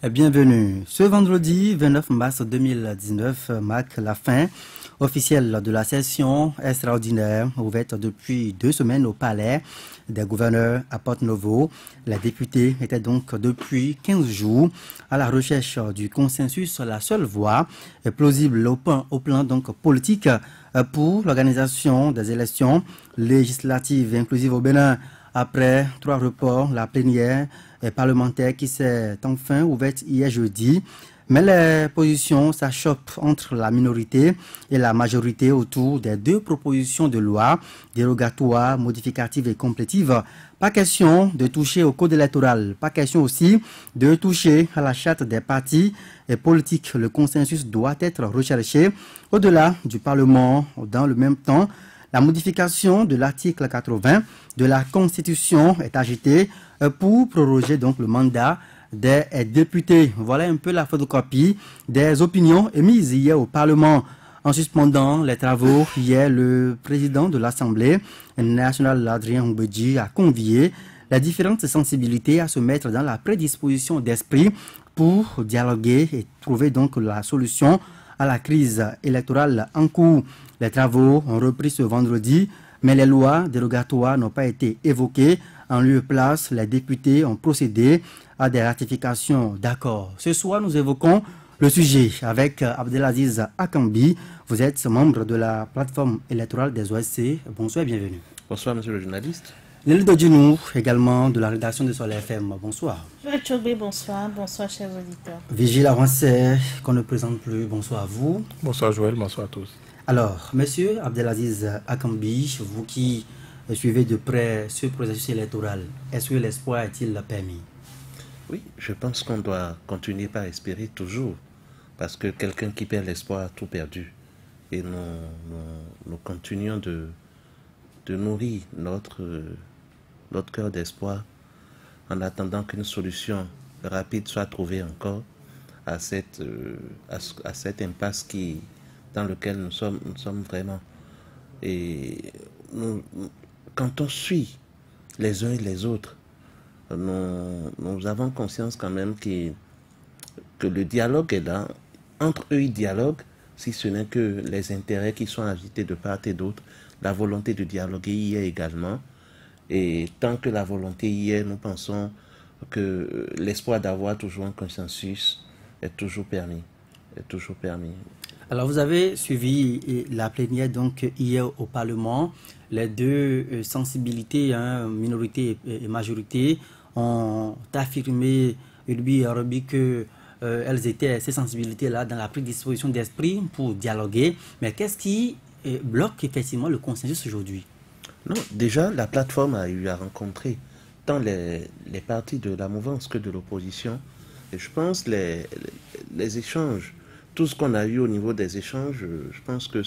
Bienvenue. Ce vendredi 29 mars 2019 marque la fin officielle de la session extraordinaire ouverte depuis 2 semaines au palais des gouverneurs à Porto-Novo. Les députés étaient donc depuis 15 jours à la recherche du consensus, la seule voie plausible au plan donc politique pour l'organisation des élections législatives inclusives au Bénin. Après 3 reports, la plénière parlementaire qui s'est enfin ouverte hier jeudi. Mais les positions s'achoppent entre la minorité et la majorité autour des 2 propositions de loi dérogatoires, modificatives et complétives. Pas question de toucher au code électoral, pas question aussi de toucher à la charte des partis politiques. Le consensus doit être recherché au-delà du Parlement. Dans le même temps, la modification de l'article 80 de la Constitution est agitée pour proroger donc le mandat des députés. Voilà un peu la photocopie des opinions émises hier au Parlement. En suspendant les travaux, hier, le président de l'Assemblée nationale, Adrien Mbedji, a convié les différentes sensibilités à se mettre dans la prédisposition d'esprit pour dialoguer et trouver donc la solution à la crise électorale en cours. Les travaux ont repris ce vendredi, mais les lois dérogatoires n'ont pas été évoquées. En lieu et place, les députés ont procédé à des ratifications d'accords. Ce soir, nous évoquons le sujet avec Abdelaziz Akambi. Vous êtes membre de la plateforme électorale des OSC. Bonsoir et bienvenue. Bonsoir, monsieur le journaliste. Nelly Dodjinou, également de la rédaction de Soleil FM. Bonsoir. Bonsoir, bonsoir, chers auditeurs. Vigile Avancé, qu'on ne présente plus. Bonsoir à vous. Bonsoir Joël, bonsoir à tous. Alors, monsieur Abdelaziz Akambi, vous qui suivez de près ce processus électoral, est-ce que l'espoir est-il permis? Oui, je pense qu'on doit continuer par espérer toujours, parce que quelqu'un qui perd l'espoir a tout perdu. Et nous continuons de nourrir notre cœur d'espoir en attendant qu'une solution rapide soit trouvée encore à cette impasse dans laquelle nous sommes vraiment. Et quand on suit les uns et les autres, nous avons conscience quand même que le dialogue est là. Entre eux, ils dialoguent, si ce n'est que les intérêts qui sont agités de part et d'autre. La volonté de dialoguer y est également. Et tant que la volonté y est, nous pensons que l'espoir d'avoir toujours un consensus est toujours permis. Alors, vous avez suivi la plénière donc hier au Parlement. Les 2 sensibilités, minorité et majorité, ont affirmé, lui et Arabi, que elles étaient, ces sensibilités-là, dans la prédisposition d'esprit pour dialoguer. Mais qu'est-ce qui bloque effectivement le consensus aujourd'hui? Non, déjà, la plateforme a eu à rencontrer tant les partis de la mouvance que de l'opposition. Et je pense les échanges, tout ce qu'on a eu au niveau des échanges, je pense que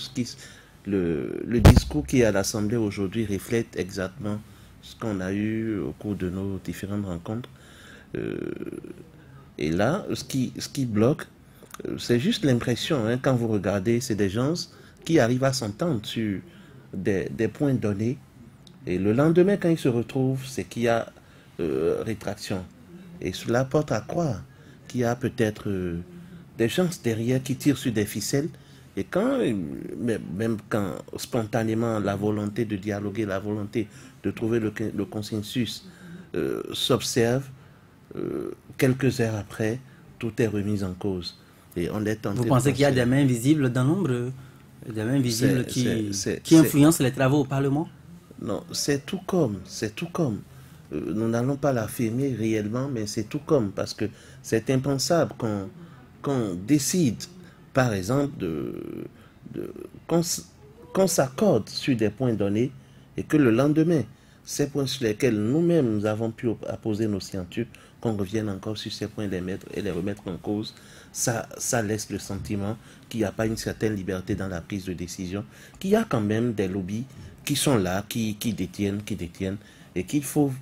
le discours qui est à l'Assemblée aujourd'hui reflète exactement ce qu'on a eu au cours de nos différentes rencontres. Et là, ce qui bloque, c'est juste l'impression, quand vous regardez, c'est des gens qui arrivent à s'entendre sur des points donnés. Et le lendemain, quand ils se retrouvent, c'est qu'il y a rétraction. Et cela porte à croire qu'il y a peut-être des gens derrière qui tirent sur des ficelles. Et même quand spontanément la volonté de dialoguer, la volonté de trouver le consensus s'observe, quelques heures après, tout est remis en cause. Et on est tenté. Vous pensez qu'il y a des mains visibles dans l'ombre, des mains visibles qui influencent les travaux au Parlement? Non, c'est tout comme. Nous n'allons pas l'affirmer réellement, mais c'est tout comme, parce que c'est impensable qu'on décide, par exemple, qu'on s'accorde sur des points donnés et que le lendemain, ces points sur lesquels nous-mêmes nous avons pu apposer nos signatures, qu'on revienne encore sur ces points et les remettre en cause, ça laisse le sentiment qu'il n'y a pas une certaine liberté dans la prise de décision, qu'il y a quand même des lobbies qui sont là, qui détiennent, et qu'il faut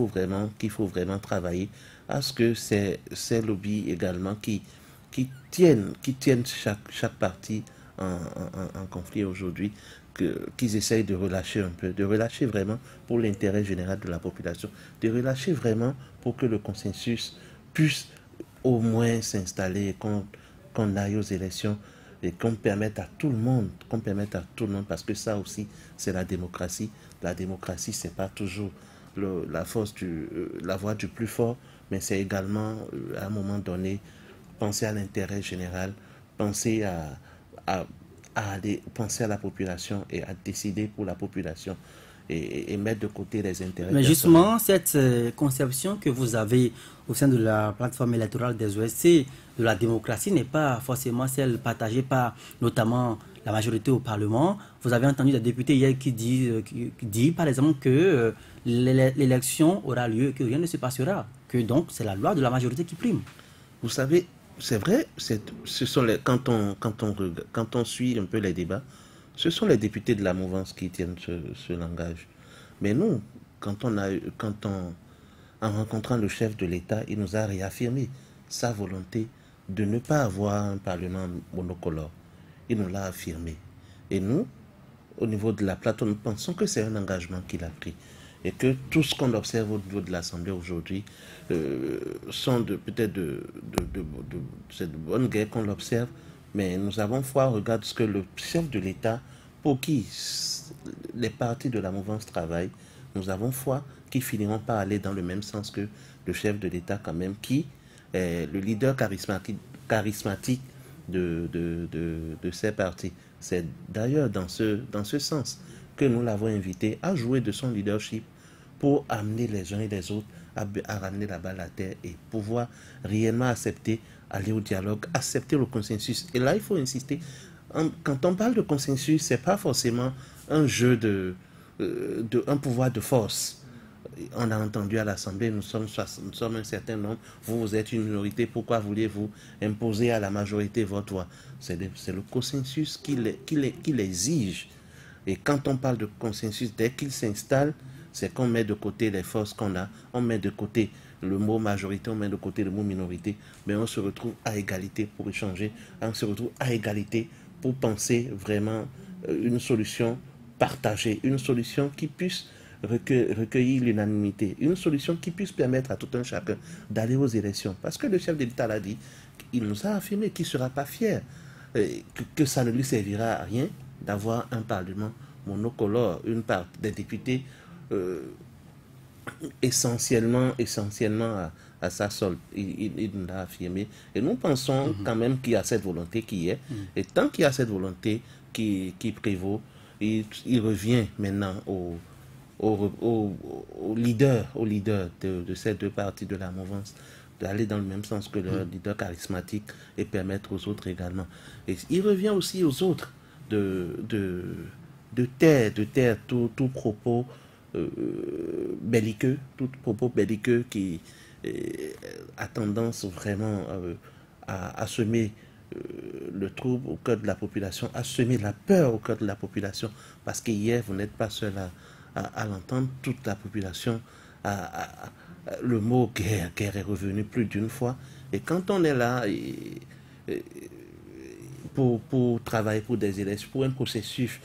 vraiment travailler à ce que ces lobbies également qui tiennent chaque partie en conflit aujourd'hui, qu'ils essayent de relâcher un peu, de relâcher vraiment pour l'intérêt général de la population, de relâcher vraiment pour que le consensus puisse au moins s'installer, qu'on aille aux élections et qu'on permette à tout le monde, parce que ça aussi, c'est la démocratie. La démocratie, c'est pas toujours la voix du plus fort, mais c'est également, à un moment donné, penser à l'intérêt général, penser à, penser à la population et à décider pour la population et mettre de côté les intérêts Mais personnels. justement, cette conception que vous avez au sein de la plateforme électorale des OSC de la démocratie n'est pas forcément celle partagée par notamment la majorité au Parlement. Vous avez entendu des députés hier qui disent par exemple que l'élection aura lieu, que rien ne se passera, que donc c'est la loi de la majorité qui prime. Vous savez, c'est vrai, quand on suit un peu les débats, ce sont les députés de la mouvance qui tiennent ce langage. Mais nous, en rencontrant le chef de l'État, il nous a réaffirmé sa volonté de ne pas avoir un parlement monocolore. Il nous l'a affirmé. Et nous, au niveau de la plateforme, nous pensons que c'est un engagement qu'il a pris. Et que tout ce qu'on observe au niveau de l'Assemblée aujourd'hui sont peut-être c'est de bonne guerre qu'on l'observe, mais nous avons foi au regard de ce que le chef de l'État, pour qui les partis de la mouvance travaillent, nous avons foi qu'ils finiront par aller dans le même sens que le chef de l'État quand même, qui est le leader charismatique de ces partis. C'est d'ailleurs dans ce sens que nous l'avons invité à jouer de son leadership pour amener les uns et les autres à ramener la balle à terre et pouvoir réellement accepter, aller au dialogue, accepter le consensus. Et là, il faut insister, quand on parle de consensus, c'est pas forcément un jeu un pouvoir de force. On a entendu à l'Assemblée, nous sommes un certain nombre, vous êtes une minorité, pourquoi voulez-vous imposer à la majorité votre voix? C'est le consensus qui l'exige. Et quand on parle de consensus, dès qu'il s'installe, c'est qu'on met de côté les forces qu'on a, on met de côté le mot majorité, on met de côté le mot minorité, mais on se retrouve à égalité pour échanger, on se retrouve à égalité pour penser vraiment une solution partagée, une solution qui puisse recueillir l'unanimité, une solution qui puisse permettre à tout un chacun d'aller aux élections. Parce que le chef de l'État l'a dit, il nous a affirmé qu'il ne sera pas fier, que ça ne lui servira à rien d'avoir un parlement monocolore, une part des députés essentiellement à sa solde. Il nous l'a affirmé. Et nous pensons quand même qu'il y a cette volonté qui est. Et tant qu'il y a cette volonté qui prévaut, il revient maintenant au leader de ces deux parties de la mouvance d'aller dans le même sens que leur leader charismatique et permettre aux autres également. Et il revient aussi aux autres de taire tout propos belliqueux, qui a tendance vraiment à semer le trouble au cœur de la population, à semer la peur au cœur de la population, parce qu'hier, vous n'êtes pas seul à l'entendre, toute la population, le mot guerre est revenu plus d'une fois, et quand on est là pour travailler pour des élections, pour un processus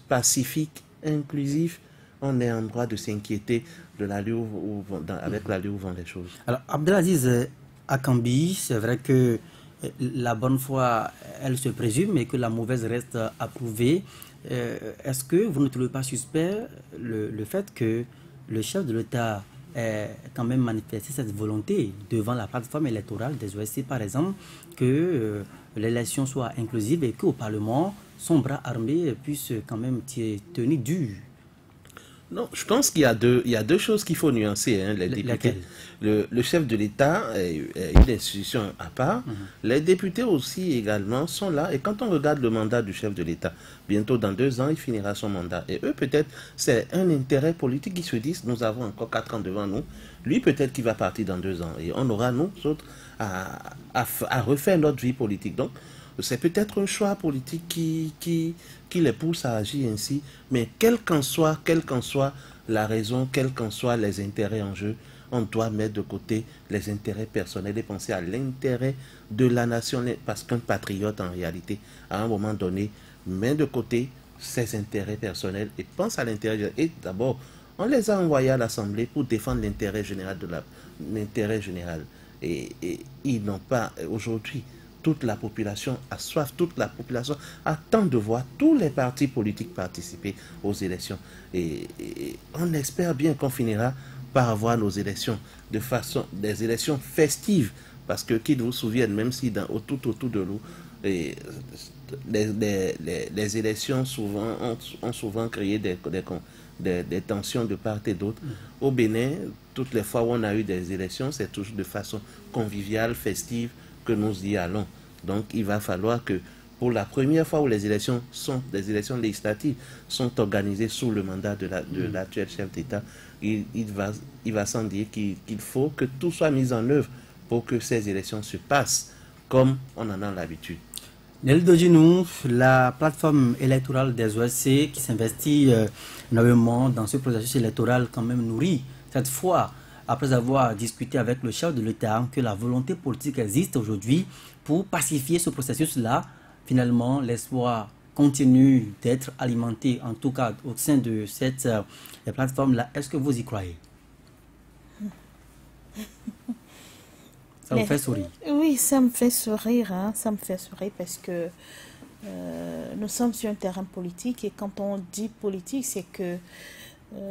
pacifique, inclusif, on est en droit de s'inquiéter de avec l'allure où vont les choses. Alors, Abdelaziz Akambi, c'est vrai que la bonne foi, elle se présume, mais que la mauvaise reste approuvée. Est-ce que vous ne trouvez pas suspect le fait que le chef de l'État ait quand même manifesté cette volonté devant la plateforme électorale des OSC, par exemple, que l'élection soit inclusive et qu'au Parlement, son bras armé puisse quand même tenir dur? Non, je pense qu'il y a deux choses qu'il faut nuancer. Hein, les députés, le chef de l'État est une institution à part. Les députés aussi également sont là. Et quand on regarde le mandat du chef de l'État, bientôt dans 2 ans, il finira son mandat. Et eux, peut-être, c'est un intérêt politique. Ils se disent, nous avons encore 4 ans devant nous. Lui, peut-être qu'il va partir dans 2 ans. Et on aura, nous autres, à refaire notre vie politique. Donc, c'est peut-être un choix politique qui les pousse à agir ainsi, mais quelle qu'en soit la raison, quels qu'en soient les intérêts en jeu, on doit mettre de côté les intérêts personnels et penser à l'intérêt de la nation, parce qu'un patriote, en réalité, à un moment donné, met de côté ses intérêts personnels et pense à l'intérêt. Et d'abord, on les a envoyés à l'Assemblée pour défendre l'intérêt général Et ils n'ont pas, aujourd'hui, toute la population a soif, toute la population attend de voir tous les partis politiques participer aux élections. Et on espère bien qu'on finira par avoir nos élections de façon, des élections festives. Parce que, qu'ils vous souviennent, même si tout autour de nous, les élections ont souvent créé des tensions de part et d'autre. Au Bénin, toutes les fois où on a eu des élections, c'est toujours de façon conviviale, festive, que nous y allons. Donc il va falloir que pour la première fois où les élections législatives sont organisées sous le mandat de l'actuel chef d'État, il va sans dire qu'il faut que tout soit mis en œuvre pour que ces élections se passent comme on en a l'habitude. Nelly Dodjinou, la plateforme électorale des OSC qui s'investit énormément dans ce processus électoral quand même nourrit cette fois, après avoir discuté avec le chef de l'État, que la volonté politique existe aujourd'hui pour pacifier ce processus-là. Finalement, l'espoir continue d'être alimenté, en tout cas au sein de cette plateforme-là. Est-ce que vous y croyez? Ça vous fait sourire? Oui, ça me fait sourire, hein. Ça me fait sourire parce que nous sommes sur un terrain politique et quand on dit politique, c'est que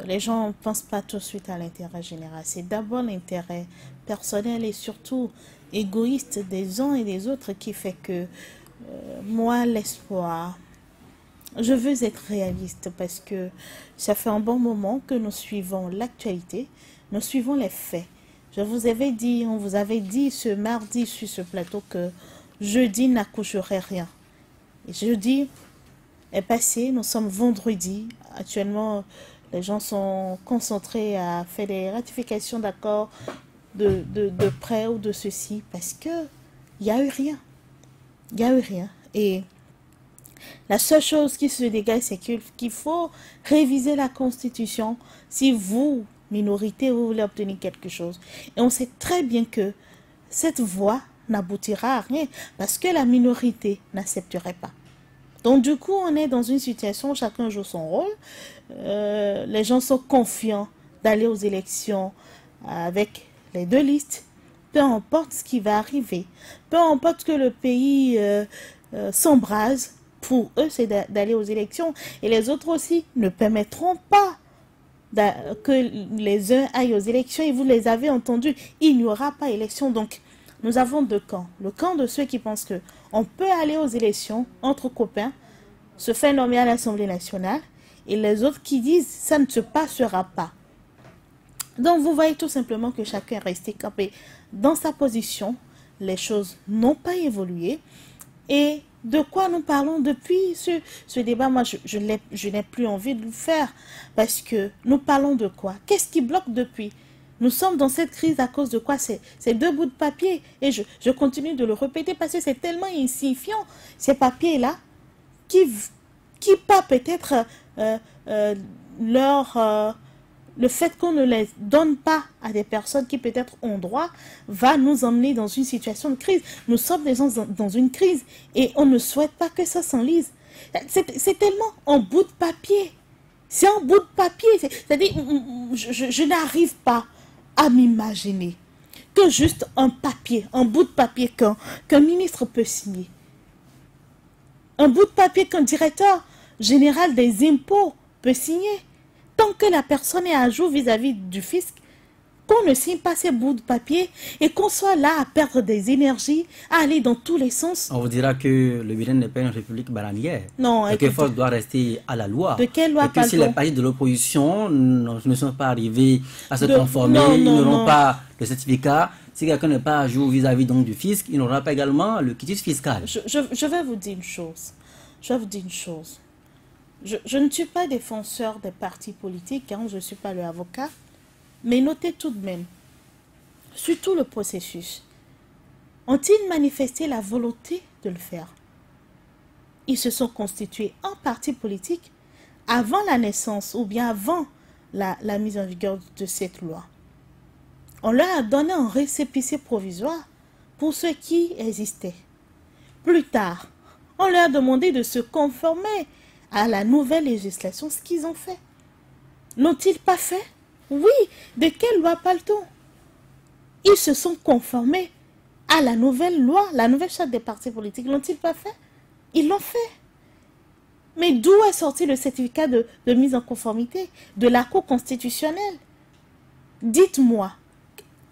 les gens ne pensent pas tout de suite à l'intérêt général. C'est d'abord l'intérêt personnel et surtout égoïste des uns et des autres qui fait que moi, l'espoir, je veux être réaliste parce que ça fait un bon moment que nous suivons l'actualité, nous suivons les faits. Je vous avais dit, on vous avait dit ce mardi sur ce plateau que jeudi n'accoucherait rien. Et jeudi est passé, nous sommes vendredi. Actuellement, les gens sont concentrés à faire des ratifications d'accords de prêt ou de ceci parce que il n'y a eu rien. Il n'y a eu rien. Et la seule chose qui se dégage, c'est qu'il faut réviser la Constitution si vous, minorité, vous voulez obtenir quelque chose. Et on sait très bien que cette voie n'aboutira à rien parce que la minorité n'accepterait pas. Donc du coup, on est dans une situation où chacun joue son rôle. Les gens sont confiants d'aller aux élections avec les deux listes. Peu importe ce qui va arriver. Peu importe que le pays s'embrase. Pour eux, c'est d'aller aux élections. Et les autres aussi ne permettront pas que les uns aillent aux élections. Et vous les avez entendus, il n'y aura pas élection. Donc, nous avons deux camps. Le camp de ceux qui pensent qu'on peut aller aux élections entre copains, se faire nommer à l'Assemblée nationale. Et les autres qui disent ça ne se passera pas. Donc, vous voyez tout simplement que chacun est resté campé dans sa position. Les choses n'ont pas évolué. Et de quoi nous parlons depuis ce débat? Moi, je n'ai plus envie de le faire. Parce que nous parlons de quoi? Qu'est-ce qui bloque depuis? Nous sommes dans cette crise à cause de quoi? C'est deux bouts de papier. Et je continue de le répéter parce que c'est tellement insignifiant, ces papiers-là, qui pas peut-être le fait qu'on ne les donne pas à des personnes qui peut-être ont droit va nous emmener dans une situation de crise. Nous sommes déjà dans une crise et on ne souhaite pas que ça s'enlise. C'est tellement en bout de papier. C'est en bout de papier. C'est-à-dire, je n'arrive pas à m'imaginer que juste un papier, un bout de papier qu'un ministre peut signer. Un bout de papier qu'un directeur général des impôts peut signer. Tant que la personne est à jour vis-à-vis du fisc, qu'on ne signe pas ces bouts de papier et qu'on soit là à perdre des énergies, à aller dans tous les sens. On vous dira que le Bénin n'est pas une république bananière. Non, et que force doit rester à la loi. De quelle loi parle-t-on? Et que si les partis de l'opposition ne sont pas arrivés à se conformer, ils n'auront pas le certificat. Si quelqu'un n'est pas à jour vis-à-vis donc du fisc, il n'aura pas également le quitus fiscal. Je vais vous dire une chose. Je vais vous dire une chose. Je ne suis pas défenseur des partis politiques, hein, je ne suis pas le avocat, mais notez tout de même, surtout le processus, ont-ils manifesté la volonté de le faire? Ils se sont constitués en parti politique avant la naissance ou bien avant la mise en vigueur de cette loi. On leur a donné un récépissé provisoire pour ceux qui existaient. Plus tard, on leur a demandé de se conformer à la nouvelle législation, ce qu'ils ont fait. N'ont-ils pas fait? Oui. De quelle loi parle-t-on? ils se sont conformés à la nouvelle loi, la nouvelle charte des partis politiques. L'ont-ils pas fait? Ils l'ont fait. Mais d'où est sorti le certificat de mise en conformité? De la Cour constitutionnelle. Dites-moi,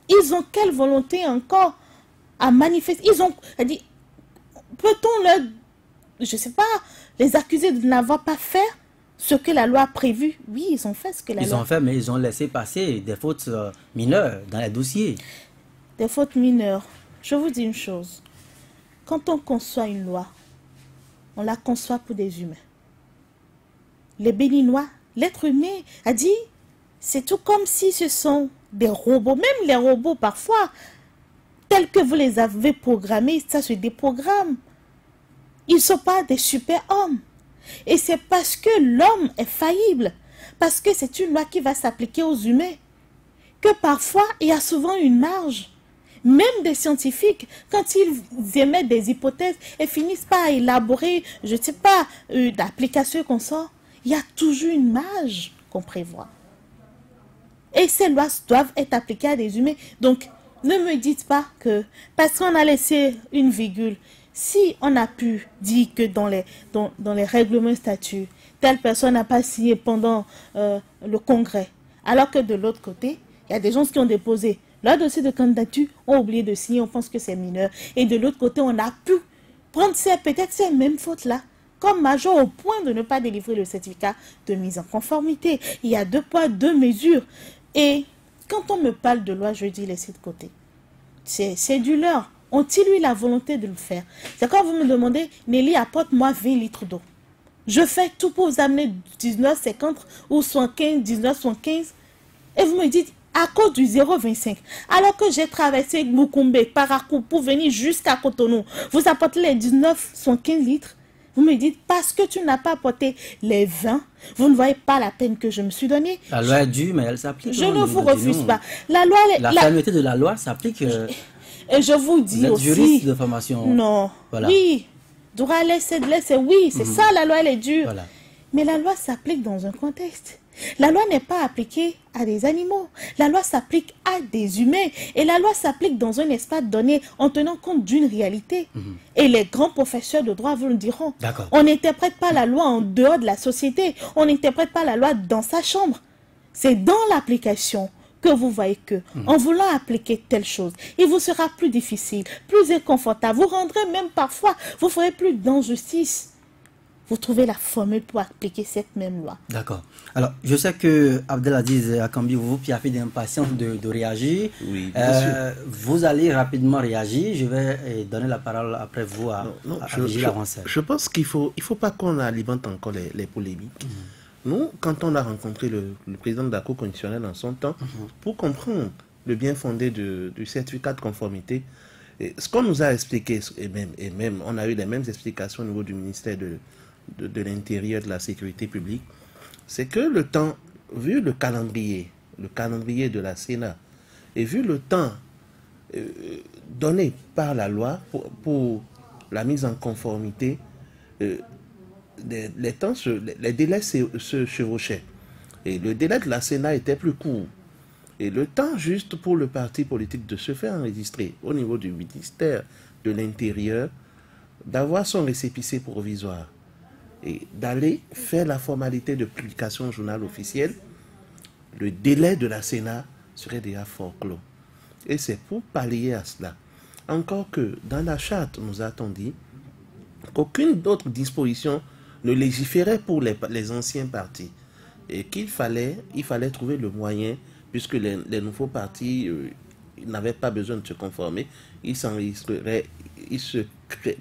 ils ont quelle volonté encore à manifester? Ils ont dit, peut-on leur, je sais pas, les accuser de n'avoir pas fait ce que la loi a prévu? Oui, ils ont fait ce que la loi... Ils ont fait, mais ils ont laissé passer des fautes mineures dans les dossiers. Des fautes mineures. Je vous dis une chose. Quand on conçoit une loi, on la conçoit pour des humains. Les Béninois, l'être humain a dit, c'est tout comme si ce sont des robots. Même les robots, parfois, tels que vous les avez programmés, ça se déprogramme. Ils ne sont pas des super-hommes. Et c'est parce que l'homme est faillible, parce que c'est une loi qui va s'appliquer aux humains, que parfois, il y a souvent une marge. Même des scientifiques, quand ils émettent des hypothèses et finissent par élaborer, je ne sais pas, d'applications qu'on sort, il y a toujours une marge qu'on prévoit. Et ces lois doivent être appliquées à des humains. Donc, ne me dites pas que, parce qu'on a laissé une virgule, si on a pu dire que dans les règlements statuts, telle personne n'a pas signé pendant le congrès, alors que de l'autre côté, il y a des gens qui ont déposé leur dossier de candidature, ont oublié de signer, on pense que c'est mineur. Et de l'autre côté, on a pu prendre peut-être ces mêmes fautes-là comme majeur au point de ne pas délivrer le certificat de mise en conformité. Il y a 2 poids, 2 mesures. Et quand on me parle de loi, je dis laissez de côté. C'est du leurre. Ont-ils eu la volonté de le faire? C'est quand vous me demandez, Nelly, apporte-moi 20 litres d'eau. Je fais tout pour vous amener 19,50 ou 75, 19,75. Et vous me dites, à cause du 0,25. Alors que j'ai traversé Mukumbe, Parakou pour venir jusqu'à Cotonou, vous apportez les 19,75 litres. Vous me dites, parce que tu n'as pas apporté les 20, vous ne voyez pas la peine que je me suis donnée. La loi est due, mais elle s'applique. Je ne vous refuse pas. La loi... La fermeté de la loi s'applique. Et je vous dis vous êtes aussi... juriste de formation. Non. Voilà. Oui. Droit laisser, oui, c'est ça, la loi, elle est dure. Voilà. Mais la loi s'applique dans un contexte. La loi n'est pas appliquée à des animaux. La loi s'applique à des humains. Et la loi s'applique dans un espace donné en tenant compte d'une réalité. Et les grands professeurs de droit vous le diront. On n'interprète pas la loi en dehors de la société. On n'interprète pas la loi dans sa chambre. C'est dans l'application que vous voyez que, en voulant appliquer telle chose, il vous sera plus difficile, plus inconfortable. Vous rendrez même parfois, vous ferez plus d'injustice. Vous trouvez la formule pour appliquer cette même loi. D'accord. Alors, je sais que Abdelaziz Akambi, vous avez d'impatience de réagir. Oui, bien sûr. Vous allez rapidement réagir. Je vais donner la parole après vous à Gilles Avancel. Je pense qu'il faut pas qu'on alimente encore les polémiques. Nous, quand on a rencontré le président de la Cour constitutionnelle en son temps, pour comprendre le bien fondé du certificat de conformité, et ce qu'on nous a expliqué, et même on a eu les mêmes explications au niveau du ministère de l'Intérieur, de la Sécurité publique, c'est que le temps, vu le calendrier de la Sénat, et vu le temps donné par la loi pour la mise en conformité, les délais se chevauchaient. Et le délai de la Sénat était plus court. Et le temps juste pour le parti politique de se faire enregistrer au niveau du ministère de l'Intérieur, d'avoir son récépissé provisoire et d'aller faire la formalité de publication au journal officiel, le délai de la Sénat serait déjà fort clos. Et c'est pour pallier à cela. Encore que dans la charte, nous a-t-on dit qu'aucune autre disposition ne légiférait pour les anciens partis. Et qu'il fallait trouver le moyen, puisque les nouveaux partis n'avaient pas besoin de se conformer, ils s'enregistreraient, ils se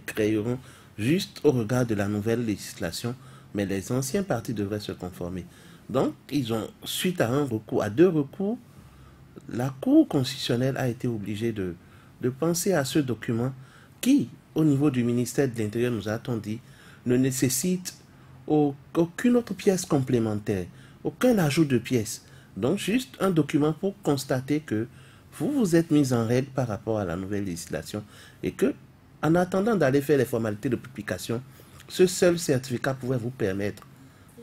créeront juste au regard de la nouvelle législation, mais les anciens partis devraient se conformer. Donc, ils ont, suite à à 2 recours, la Cour constitutionnelle a été obligée de penser à ce document qui, au niveau du ministère de l'Intérieur, nous a-t-on dit, ne nécessite aucune autre pièce complémentaire, aucun ajout de pièces. Donc, juste un document pour constater que vous vous êtes mis en règle par rapport à la nouvelle législation et que, en attendant d'aller faire les formalités de publication, ce seul certificat pouvait vous permettre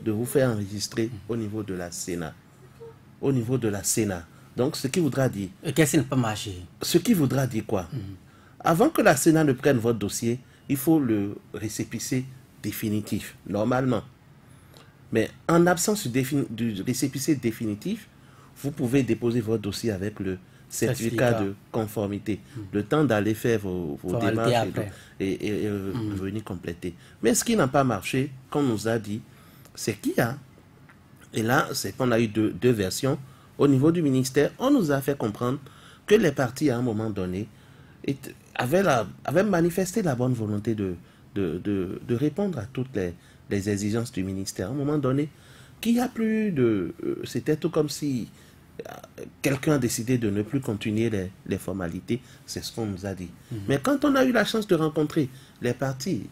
de vous faire enregistrer au niveau de la Sénat. Au niveau de la Sénat. Donc, ce qui voudra dire... Qu'est-ce qui n'a pas marché? Ce qui voudra dire quoi? Avant que la Sénat ne prenne votre dossier, il faut le récépissé définitif, normalement. Mais en absence du récépissé définitif, vous pouvez déposer votre dossier avec le certificat de conformité. Le temps d'aller faire vos démarches et venir compléter. Mais ce qui n'a pas marché, comme on nous a dit, c'est qu'il y a, et là, c'est qu'on a eu deux versions. Au niveau du ministère, on nous a fait comprendre que les partis, à un moment donné, avaient manifesté la bonne volonté de répondre à toutes les exigences du ministère. À un moment donné, qu'il n'y a plus de... C'était tout comme si quelqu'un a décidé de ne plus continuer les formalités. C'est ce qu'on nous a dit. Mais quand on a eu la chance de rencontrer les partis,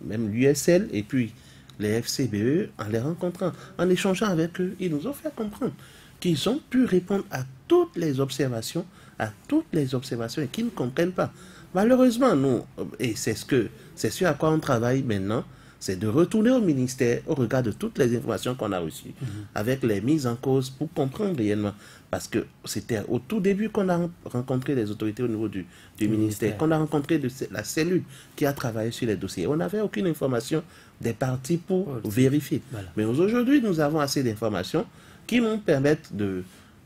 même l'USL et puis les FCBE, en les rencontrant, en échangeant avec eux, ils nous ont fait comprendre qu'ils ont pu répondre à toutes les observations, et qu'ils ne comprennent pas. Malheureusement, nous, et c'est ce à quoi on travaille maintenant, c'est de retourner au ministère au regard de toutes les informations qu'on a reçues, avec les mises en cause pour comprendre réellement. Parce que c'était au tout début qu'on a rencontré les autorités au niveau du ministère, qu'on a rencontré la cellule qui a travaillé sur les dossiers. On n'avait aucune information des partis pour vérifier. Voilà. Mais aujourd'hui, nous avons assez d'informations qui nous permettent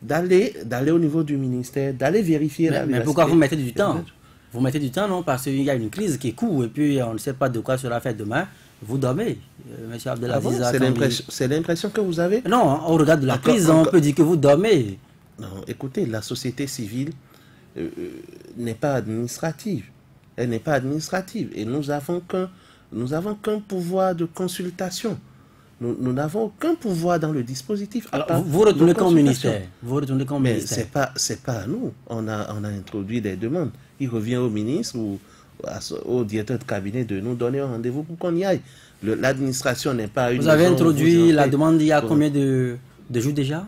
d'aller au niveau du ministère, d'aller vérifier la véracité. Mais pourquoi vous mettez du temps? Vous mettez du temps, non? Parce qu'il y a une crise qui court et puis on ne sait pas de quoi sera fait demain. Vous dormez, M. Abdelaziz. C'est l'impression que vous avez? Non, au regard de la crise, on peut dire que vous dormez. Non, écoutez, la société civile n'est pas administrative. Elle n'est pas administrative. Et nous n'avons qu'un pouvoir de consultation. Nous n'avons aucun pouvoir dans le dispositif. Alors, vous retournez comme ministère. Vous retournez comme ministère. C'est pas à nous. On a introduit des demandes. Il revient au ministre ou au directeur de cabinet de nous donner un rendez-vous pour qu'on y aille. L'administration n'est pas une... Vous avez introduit la demande il y a combien de jours déjà?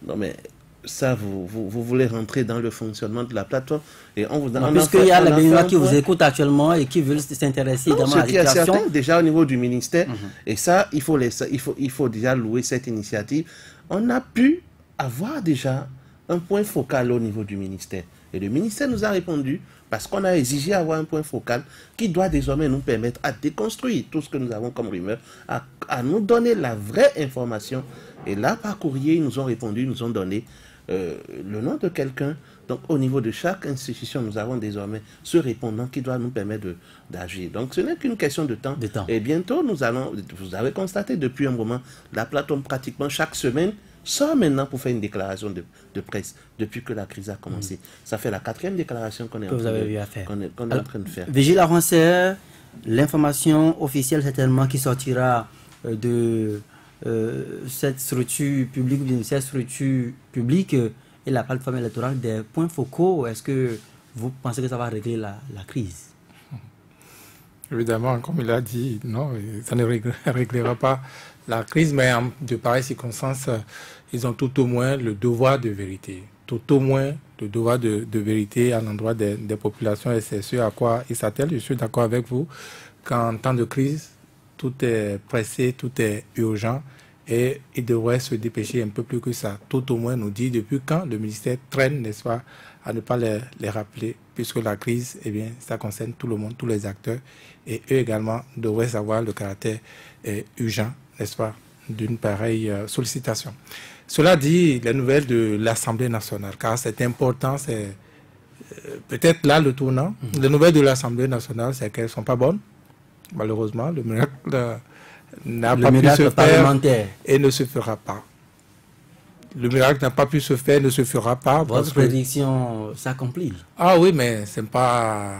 Non, mais ça, vous voulez rentrer dans le fonctionnement de la plateforme. Et puisqu'il y a les bénévoles qui vous écoutent actuellement et qui veulent s'intéresser également à l'éducation. Déjà au niveau du ministère, et ça, il faut déjà louer cette initiative. On a pu avoir déjà un point focal au niveau du ministère. Et le ministère nous a répondu parce qu'on a exigé avoir un point focal qui doit désormais nous permettre à déconstruire tout ce que nous avons comme rumeur, à nous donner la vraie information. Et là, par courrier, ils nous ont répondu, ils nous ont donné le nom de quelqu'un. Donc, au niveau de chaque institution, nous avons désormais ce répondant qui doit nous permettre d'agir. Donc, ce n'est qu'une question de temps. Et bientôt, vous avez constaté depuis un moment, la plateforme pratiquement chaque semaine sort maintenant pour faire une déclaration de presse depuis que la crise a commencé. Ça fait la 4e déclaration qu'on est en train de faire. Vigile avancée, l'information officielle certainement qui sortira de cette structure publique, et la plateforme électorale des points focaux. Est-ce que vous pensez que ça va régler la crise? Évidemment, comme il a dit, non, ça ne réglera pas la crise, mais de pareilles circonstances, ils ont tout au moins le devoir de vérité. Tout au moins le devoir de vérité à l'endroit des populations, et c'est ce à quoi ils s'attellent. Je suis d'accord avec vous qu'en temps de crise, tout est pressé, tout est urgent, et ils devraient se dépêcher un peu plus que ça. Tout au moins nous dit depuis quand le ministère traîne, n'est-ce pas, à ne pas les rappeler, puisque la crise, eh bien, ça concerne tout le monde, tous les acteurs, et eux également devraient savoir le caractère urgent, n'est-ce pas, d'une pareille sollicitation. Cela dit, les nouvelles de l'Assemblée nationale, car c'est important, c'est peut-être là le tournant. Les nouvelles de l'Assemblée nationale, c'est qu'elles ne sont pas bonnes. Malheureusement, le miracle n'a pas pu se faire et ne se fera pas. Le miracle n'a pas pu se faire, ne se fera pas. Votre prédiction s'accomplit. Ah oui, mais c'est pas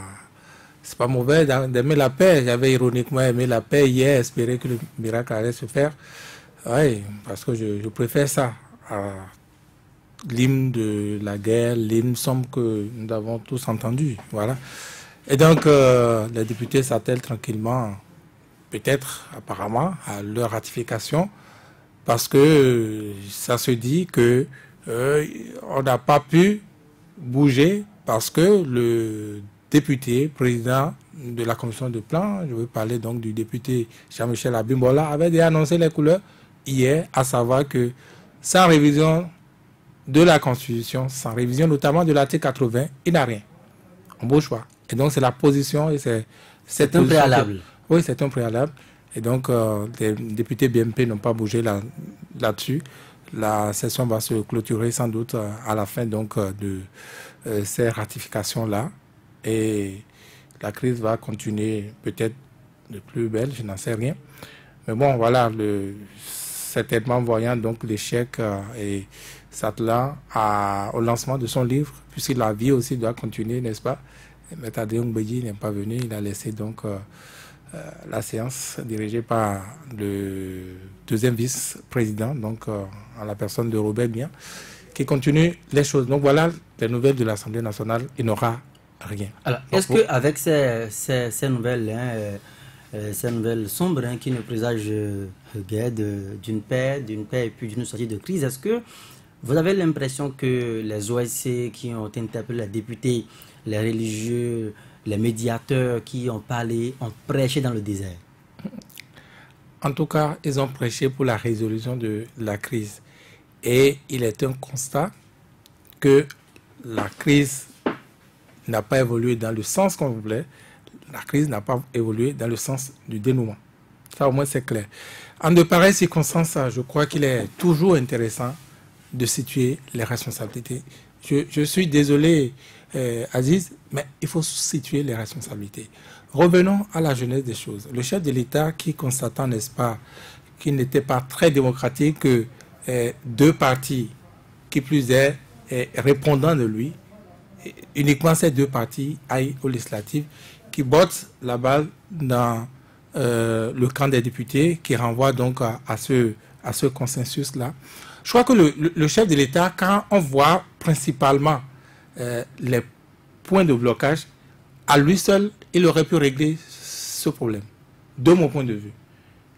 mauvais d'aimer la paix. J'avais ironiquement aimé la paix hier, espérer que le miracle allait se faire. Oui, parce que je préfère ça à l'hymne de la guerre, l'hymne somme que nous avons tous entendu. Voilà. Et donc, les députés s'attellent tranquillement, peut-être, apparemment, à leur ratification, parce que ça se dit que on n'a pas pu bouger parce que le député, président de la commission de plan, je veux parler donc du député Jean-Michel Abimbola, avait déjà annoncé les couleurs hier, à savoir que sans révision de la Constitution, sans révision, notamment de l'article 80, il n'a rien. Un beau choix. Et donc, c'est la position et c'est un préalable. Oui, c'est un préalable. Et donc, les députés BMP n'ont pas bougé là-dessus. La session va se clôturer sans doute à la fin donc, de ces ratifications-là. Et la crise va continuer peut-être de plus belle, je n'en sais rien. Mais bon, voilà, certainement voyant donc l'échec et s'attelant au lancement de son livre, puisque la vie aussi doit continuer, n'est-ce pas? M. Adrien Ngbeji n'est pas venu, il a laissé donc la séance dirigée par le deuxième vice-président, donc en la personne de Robert Bien, qui continue les choses. Donc voilà les nouvelles de l'Assemblée nationale, il n'aura rien. Alors, est-ce qu'avec ces nouvelles, ces nouvelles sombres qui ne présagent guère d'une paix et puis d'une sortie de crise, est-ce que vous avez l'impression que les OSC qui ont interpellé les députés, les religieux, les médiateurs qui ont parlé, ont prêché dans le désert? En tout cas, ils ont prêché pour la résolution de la crise. Et il est un constat que la crise n'a pas évolué dans le sens qu'on voulait. La crise n'a pas évolué dans le sens du dénouement. Ça, au moins, c'est clair. En de pareilles circonstances, je crois qu'il est toujours intéressant de situer les responsabilités. Je suis désolé, Aziz, mais il faut situer les responsabilités. Revenons à la jeunesse des choses. Le chef de l'État qui constatant, n'est-ce pas, qu'il n'était pas très démocratique, que deux partis, qui plus est, répondant de lui, uniquement ces deux partis aillent aux législatives, qui bottent la balle dans le camp des députés, qui renvoie donc à ce consensus-là. Je crois que le chef de l'État, quand on voit principalement les points de blocage, à lui seul, il aurait pu régler ce problème, de mon point de vue.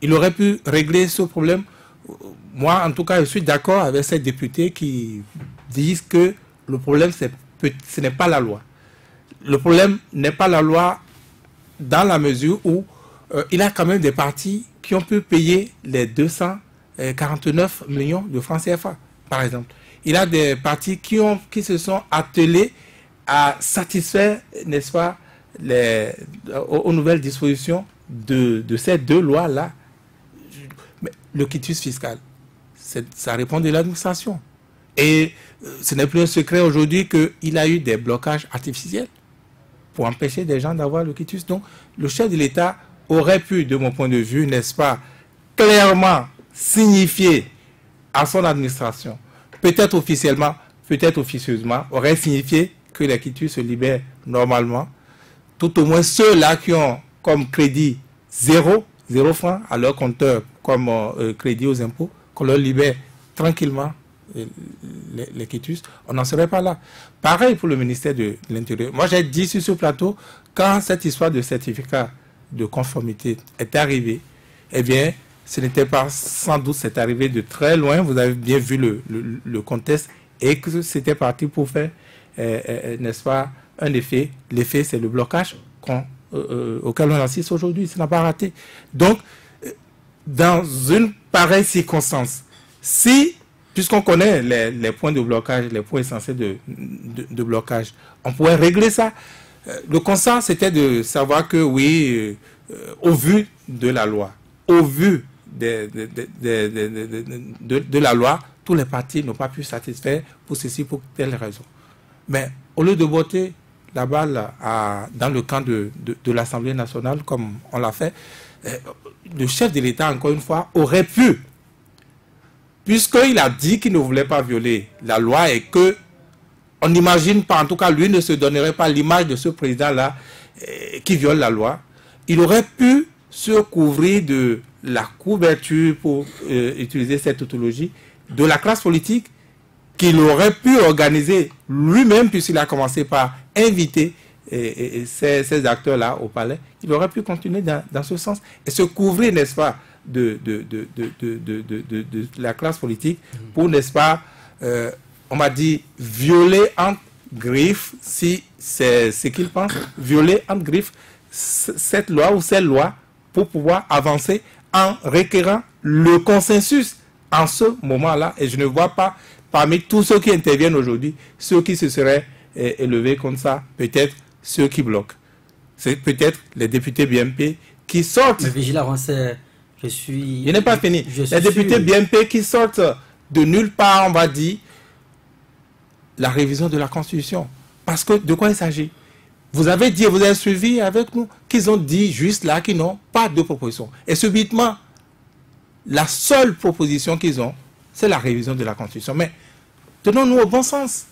Il aurait pu régler ce problème. Moi, en tout cas, je suis d'accord avec ces députés qui disent que le problème, ce n'est pas la loi. Le problème n'est pas la loi dans la mesure où il y a quand même des partis qui ont pu payer les 249 millions de francs CFA, par exemple. Il y a des partis qui se sont attelés à satisfaire, n'est-ce pas, aux nouvelles dispositions de ces deux lois-là. Mais le quitus fiscal, ça répond de l'administration. Et ce n'est plus un secret aujourd'hui qu'il a eu des blocages artificiels pour empêcher des gens d'avoir le quitus. Donc, le chef de l'État aurait pu, de mon point de vue, n'est-ce pas, clairement signifier à son administration, peut-être officiellement, peut-être officieusement, aurait signifié que les quitus se libèrent normalement. Tout au moins ceux-là qui ont comme crédit 0 francs à leur compteur comme crédit aux impôts, qu'on leur libère tranquillement les quitus, on n'en serait pas là. Pareil pour le ministère de l'Intérieur. Moi, j'ai dit sur ce plateau, quand cette histoire de certificat de conformité est arrivée, eh bien, ce n'était pas, sans doute, c'est arrivé de très loin, vous avez bien vu le contexte, et que c'était parti pour faire, n'est-ce pas, un effet. L'effet, c'est le blocage auquel on assiste aujourd'hui, ça n'a pas raté. Donc, dans une pareille circonstance, si, puisqu'on connaît les points de blocage, les points essentiels de blocage, on pourrait régler ça. Le constat, c'était de savoir que, oui, au vu de la loi, au vu de la loi, tous les partis n'ont pas pu satisfaire pour ceci, pour telle raison. Mais au lieu de voter la balle dans le camp de l'Assemblée nationale, comme on l'a fait, le chef de l'État, encore une fois, aurait pu, puisqu'il a dit qu'il ne voulait pas violer la loi et que on n'imagine pas, en tout cas, lui ne se donnerait pas l'image de ce président-là qui viole la loi, il aurait pu se couvrir de la couverture, pour utiliser cette tautologie, de la classe politique qu'il aurait pu organiser lui-même, puisqu'il a commencé par inviter ces acteurs-là au palais. Il aurait pu continuer dans ce sens et se couvrir, n'est-ce pas, de la classe politique pour, n'est-ce pas, on m'a dit, violer entre griffes, si c'est ce qu'il pense, violer entre griffes cette loi ou cette loi pour pouvoir avancer en requérant le consensus en ce moment-là. Et je ne vois pas parmi tous ceux qui interviennent aujourd'hui, ceux qui se seraient élevés comme ça, peut-être ceux qui bloquent. C'est peut-être les députés BMP qui sortent. Mais Vigila Rancet, Je n'ai pas fini. Les députés BMP qui sortent de nulle part, on va dire, la révision de la Constitution. Parce que de quoi il s'agit? Vous avez dit, vous avez suivi avec nous, qu'ils ont dit juste là qu'ils n'ont pas de proposition. Et subitement, la seule proposition qu'ils ont, c'est la révision de la Constitution. Mais tenons-nous au bon sens.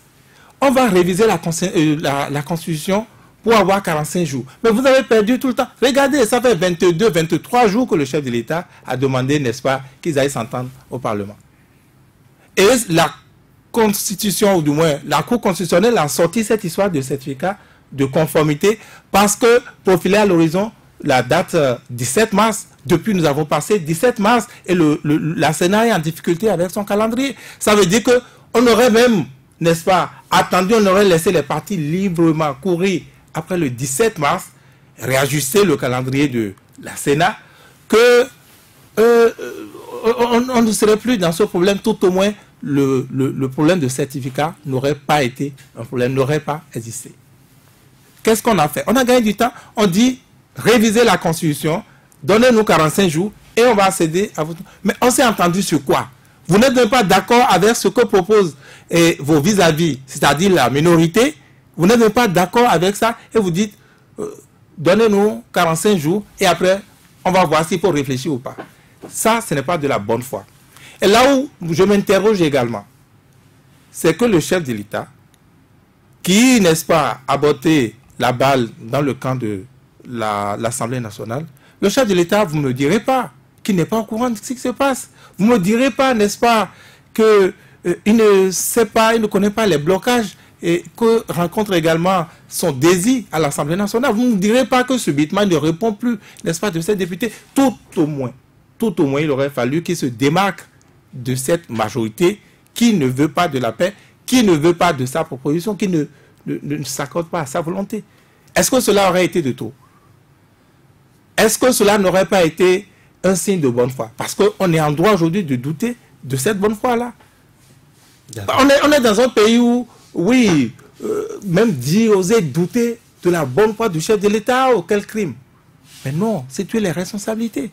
On va réviser la Constitution pour avoir 45 jours. Mais vous avez perdu tout le temps. Regardez, ça fait 22, 23 jours que le chef de l'État a demandé, n'est-ce pas, qu'ils aillent s'entendre au Parlement. Et la Constitution, ou du moins la Cour constitutionnelle, a sorti cette histoire de certificat de conformité parce que, profilé à l'horizon, la date 17 mars, depuis nous avons passé 17 mars et la Sénat est en difficulté avec son calendrier. Ça veut dire qu'on aurait même, n'est-ce pas, attendu, on aurait laissé les partis librement courir après le 17 mars, réajuster le calendrier de la Sénat, que on ne serait plus dans ce problème, tout au moins le problème de certificat n'aurait pas été un problème, n'aurait pas existé. Qu'est-ce qu'on a fait? On a gagné du temps, on dit réviser la Constitution, donnez-nous 45 jours et on va accéder à votre... Mais on s'est entendu sur quoi? Vous n'êtes même pas d'accord avec ce que proposent vos vis-à-vis, c'est-à-dire la minorité. Vous n'êtes même pas d'accord avec ça et vous dites donnez-nous 45 jours et après on va voir s'il faut réfléchir ou pas. Ça, ce n'est pas de la bonne foi. Et là où je m'interroge également, c'est que le chef de l'État, qui, n'est-ce pas, a botté la balle dans le camp de l'Assemblée nationale, le chef de l'État, vous ne me direz pas qu'il n'est pas au courant de ce qui se passe. Vous ne me direz pas, n'est-ce pas, qu'il ne sait pas, il ne connaît pas les blocages et que rencontre également son désir à l'Assemblée nationale. Vous ne me direz pas que subitement il ne répond plus, n'est-ce pas, de ces députés. Tout au moins, il aurait fallu qu'il se démarque de cette majorité qui ne veut pas de la paix, qui ne veut pas de sa proposition, qui ne s'accorde pas à sa volonté. Est-ce que cela aurait été de trop? Est-ce que cela n'aurait pas été un signe de bonne foi? Parce qu'on est en droit aujourd'hui de douter de cette bonne foi-là. On est dans un pays où, oui, même oser douter de la bonne foi du chef de l'État, ou quel crime? Mais non, situer les responsabilités.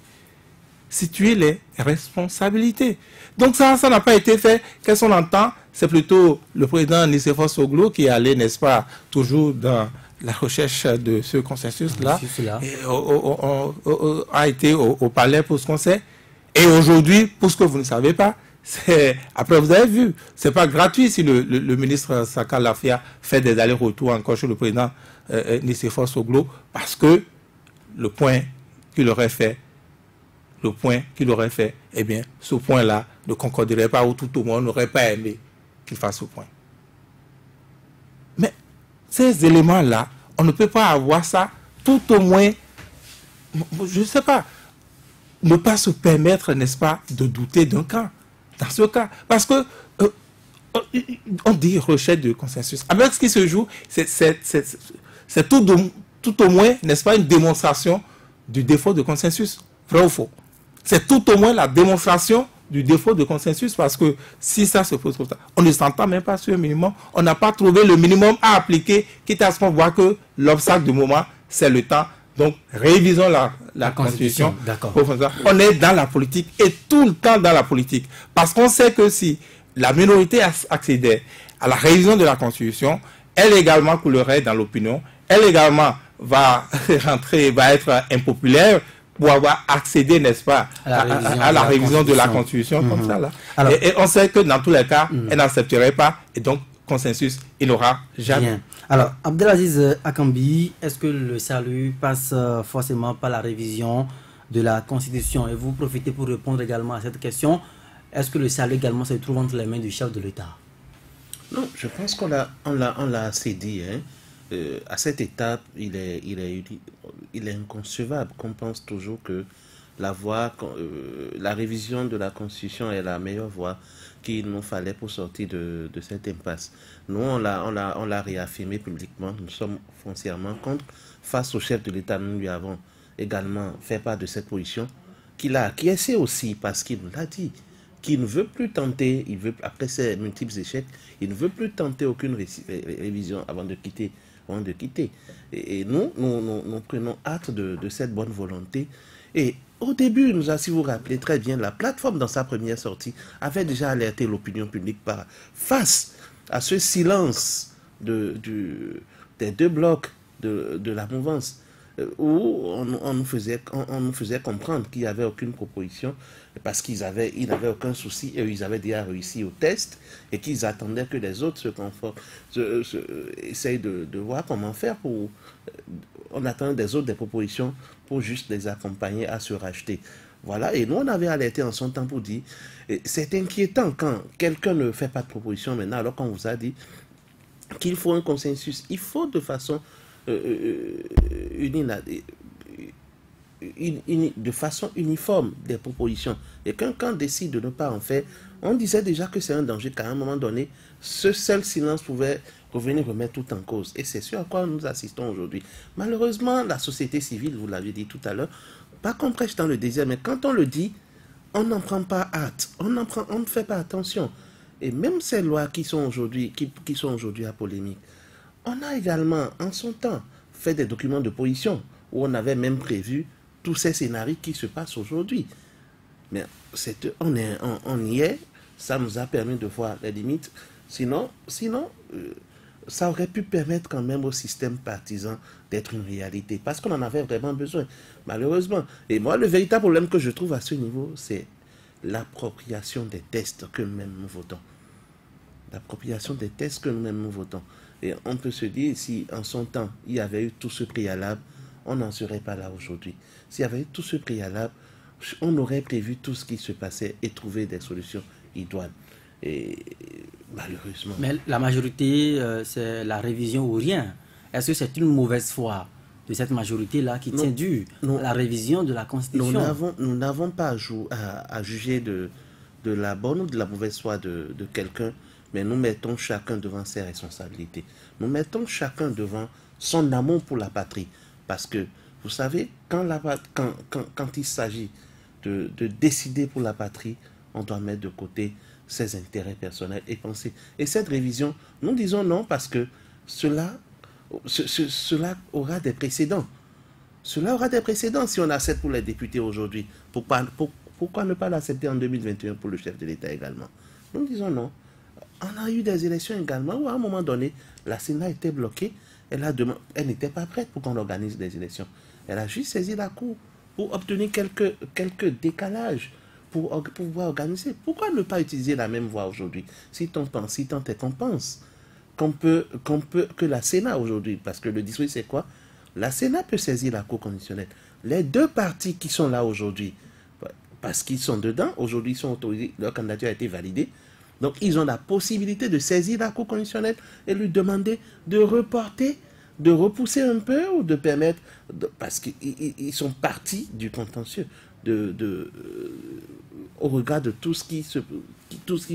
Situer les responsabilités. Donc ça n'a pas été fait. Qu'est-ce qu'on entend? C'est plutôt le président Nicéphore Soglo qui est allé, n'est-ce pas, toujours dans la recherche de ce consensus-là, a été au palais pour ce qu'on sait. Et aujourd'hui, pour ce que vous ne savez pas, après vous avez vu, c'est pas gratuit si le ministre Saka Lafia fait des allers-retours encore chez le président Nicéphore Soglo, parce que le point qu'il aurait fait, eh bien, ce point-là ne concorderait pas, ou tout au moins n'aurait pas aimé qu'il fasse ce point. Mais ces éléments-là, on ne peut pas avoir ça, tout au moins, je ne sais pas, ne pas se permettre, n'est-ce pas, de douter d'un camp, dans ce cas. Parce que, on dit recherche de consensus. Avec ce qui se joue, c'est tout au moins, n'est-ce pas, une démonstration du défaut de consensus. Vrai ou faux? C'est tout au moins la démonstration du défaut de consensus, parce que si ça se pose comme ça, on ne s'entend même pas sur un minimum, on n'a pas trouvé le minimum à appliquer, quitte à ce qu'on voit que l'obstacle du moment, c'est le temps. Donc, révisons la Constitution. On est dans la politique, et tout le temps dans la politique. Parce qu'on sait que si la minorité accédait à la révision de la Constitution, elle également coulerait dans l'opinion, elle également va être impopulaire, pour avoir accédé, n'est-ce pas, à la révision de la Constitution, comme ça, là. Alors, et on sait que dans tous les cas, elle n'accepterait pas, et donc, consensus, il n'aura jamais. Bien. Alors, Abdelaziz Akambi, est-ce que le salut passe forcément par la révision de la Constitution? Et vous profitez pour répondre également à cette question. Est-ce que le salut également se trouve entre les mains du chef de l'État? Non, je pense qu'on l'a assez dit, hein. À cette étape, il est inconcevable qu'on pense toujours que la révision de la Constitution est la meilleure voie qu'il nous fallait pour sortir de cette impasse. Nous, on l'a réaffirmé publiquement, nous sommes foncièrement contre. Face au chef de l'État, nous lui avons également fait part de cette position qu'il a acquiescé aussi, parce qu'il nous l'a dit. qui ne veut plus tenter, après ces multiples échecs, il ne veut plus tenter aucune révision avant de quitter. Et nous prenons acte de cette bonne volonté. Et au début, si vous vous rappelez très bien, la plateforme, dans sa première sortie, avait déjà alerté l'opinion publique face à ce silence des deux blocs de la mouvance, où on nous faisait comprendre qu'il n'y avait aucune proposition, parce qu'ils n'avaient aucun souci, et ils avaient déjà réussi au test, et qu'ils attendaient que les autres essayent de voir comment faire pour... On attend des autres des propositions pour juste les accompagner à se racheter. Voilà, et nous on avait alerté en son temps pour dire, c'est inquiétant quand quelqu'un ne fait pas de proposition maintenant, alors qu'on vous a dit qu'il faut un consensus. Il faut de façon uniforme des propositions. Et quand quelqu'un décide de ne pas en faire, on disait déjà que c'est un danger, qu'à un moment donné, ce seul silence pouvait revenir remettre tout en cause. Et c'est ce à quoi nous assistons aujourd'hui. Malheureusement, la société civile, vous l'avez dit tout à l'heure, pas qu'on prêche dans le désert, mais quand on le dit, on n'en prend pas hâte, on ne fait pas attention. Et même ces lois qui sont aujourd'hui à polémique, on a également, en son temps, fait des documents de position où on avait même prévu tous ces scénarios qui se passent aujourd'hui. Mais on y est, ça nous a permis de voir les limites. Sinon, ça aurait pu permettre quand même au système partisan d'être une réalité, parce qu'on en avait vraiment besoin, malheureusement. Et moi, le véritable problème que je trouve à ce niveau, c'est l'appropriation des tests que nous-mêmes nous votons. L'appropriation des tests que nous-mêmes nous votons. Et on peut se dire, si en son temps, il y avait eu tout ce préalable, on n'en serait pas là aujourd'hui. S'il y avait eu tout ce préalable, on aurait prévu tout ce qui se passait et trouvé des solutions idoines. Et malheureusement... Mais la majorité, c'est la révision ou rien. Est-ce que c'est une mauvaise foi de cette majorité-là qui tient dû à la révision de la Constitution? Nous n'avons pas à juger de la bonne ou de la mauvaise foi de quelqu'un, mais nous mettons chacun devant ses responsabilités. Nous mettons chacun devant son amour pour la patrie. Parce que, vous savez, quand il s'agit de décider pour la patrie, on doit mettre de côté ses intérêts personnels et penser. Et cette révision, nous disons non parce que cela aura des précédents. Cela aura des précédents si on accepte pour les députés aujourd'hui. Pourquoi ne pas l'accepter en 2021 pour le chef de l'État également? Nous disons non. On a eu des élections également où à un moment donné, la Sénat était bloquée. Elle n'était pas prête pour qu'on organise des élections. Elle a juste saisi la Cour pour obtenir quelques décalages pour pouvoir organiser. Pourquoi ne pas utiliser la même voie aujourd'hui? Si tant est qu'on pense que la Sénat aujourd'hui, parce que le dispositif c'est quoi? La Sénat peut saisir la Cour constitutionnelle. Les deux partis qui sont là aujourd'hui, parce qu'ils sont dedans, aujourd'hui ils sont autorisés, leur candidature a été validée, donc ils ont la possibilité de saisir la Cour constitutionnelle et lui demander de reporter, de repousser un peu ou de permettre, parce qu'ils sont partis du contentieux, au regard de tout ce qui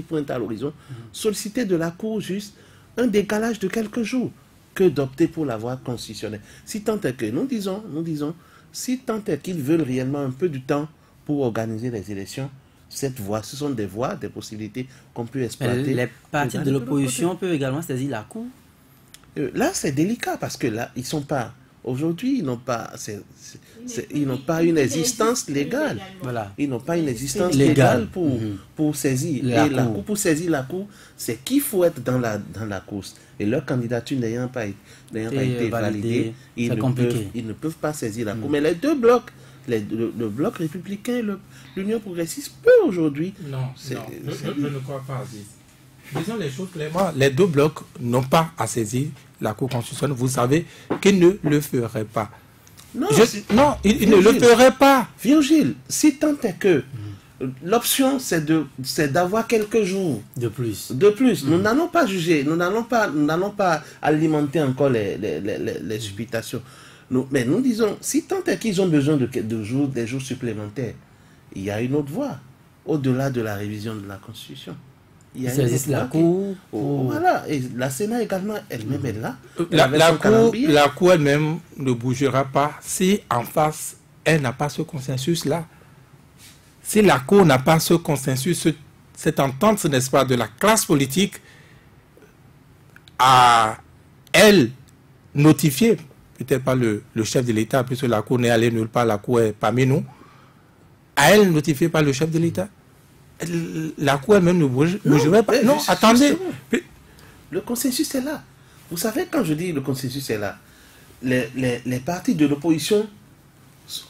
pointe à l'horizon, solliciter de la Cour juste un décalage de quelques jours que d'opter pour la voie constitutionnelle. Si tant est que, nous disons, si tant est qu'ils veulent réellement un peu du temps pour organiser les élections, cette voie, ce sont des voies, des possibilités qu'on peut exploiter. Les partis de l'opposition peuvent également saisir la Cour? Là, c'est délicat parce que là, ils sont pas... Aujourd'hui, ils n'ont pas une existence légale. Voilà. Ils n'ont pas une existence légale pour saisir la Cour. Pour saisir la Cour, c'est qu'il faut être dans la course. Et leur candidature n'ayant pas été validée, ils ne peuvent pas saisir la Cour. Mais les deux blocs, le bloc républicain et l'Union progressiste peut aujourd'hui... Non, je ne crois pas, Aziz. Disons les choses clairement, les deux blocs n'ont pas à saisir la Cour constitutionnelle. Vous savez qu'ils ne le feraient pas. Non, ils ne le feraient pas. Virgile, si tant est que l'option c'est d'avoir quelques jours de plus. Nous n'allons pas juger, nous n'allons pas alimenter encore les supputations. Mais nous disons, si tant est qu'ils ont besoin des jours supplémentaires, il y a une autre voie, au-delà de la révision de la Constitution. Il y a la Cour. Voilà, et la Sénat également, elle-même est là. La Cour elle-même ne bougera pas si en face, elle n'a pas ce consensus-là. Si la Cour n'a pas ce consensus, n'est-ce pas, de la classe politique à elle notifier, peut-être pas le chef de l'État, puisque la Cour n'est allée nulle part, la Cour est parmi nous, à elle notifier par le chef de l'État. La Cour elle-même ne bougerait pas. Non, attendez. Le consensus est là. Vous savez, quand je dis le consensus est là, les partis de l'opposition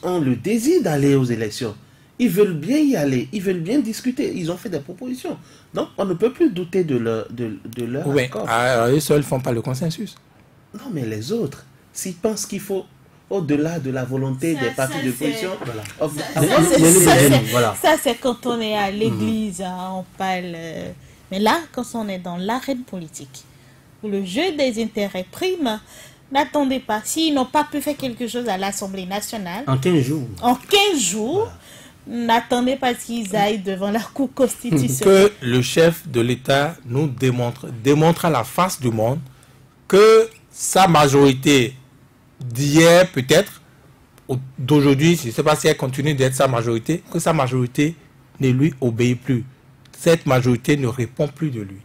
ont le désir d'aller aux élections. Ils veulent bien y aller, ils veulent bien discuter, ils ont fait des propositions. Donc, on ne peut plus douter de leur accord. Eux seuls ne font pas le consensus. Non, mais les autres, s'ils pensent qu'il faut, au-delà de la volonté des partis de l'opposition... Ça, c'est quand on est à l'église, on parle... Mais là, quand on est dans l'arène politique, où le jeu des intérêts prime, n'attendez pas. S'ils n'ont pas pu faire quelque chose à l'Assemblée nationale... En 15 jours. En 15 jours... Voilà. N'attendez pas qu'ils aillent devant la Cour constitutionnelle. Que le chef de l'État nous démontre à la face du monde que sa majorité d'hier peut-être, d'aujourd'hui, je ne sais pas si elle continue d'être sa majorité, que sa majorité ne lui obéit plus. Cette majorité ne répond plus de lui.